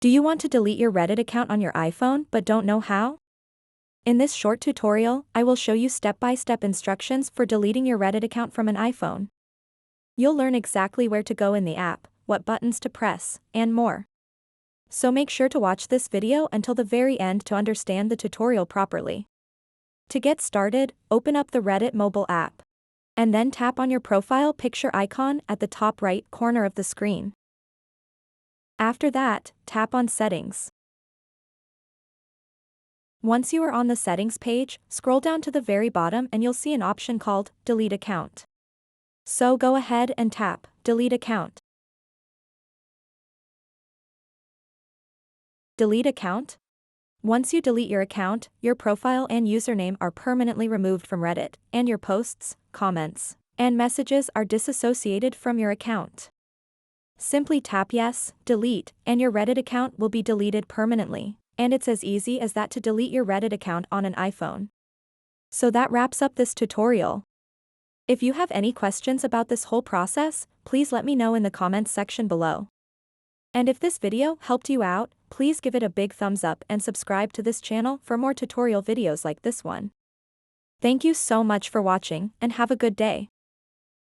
Do you want to delete your Reddit account on your iPhone but don't know how? In this short tutorial, I will show you step-by-step instructions for deleting your Reddit account from an iPhone. You'll learn exactly where to go in the app, what buttons to press, and more. So make sure to watch this video until the very end to understand the tutorial properly. To get started, open up the Reddit mobile app. And then tap on your profile picture icon at the top right corner of the screen. After that, tap on Settings. Once you are on the Settings page, scroll down to the very bottom and you'll see an option called Delete Account. So go ahead and tap Delete Account. Delete Account? Once you delete your account, your profile and username are permanently removed from Reddit, and your posts, comments, and messages are disassociated from your account. Simply tap Yes, Delete, and your Reddit account will be deleted permanently, and it's as easy as that to delete your Reddit account on an iPhone. So that wraps up this tutorial. If you have any questions about this whole process, please let me know in the comments section below. And if this video helped you out, please give it a big thumbs up and subscribe to this channel for more tutorial videos like this one. Thank you so much for watching and have a good day.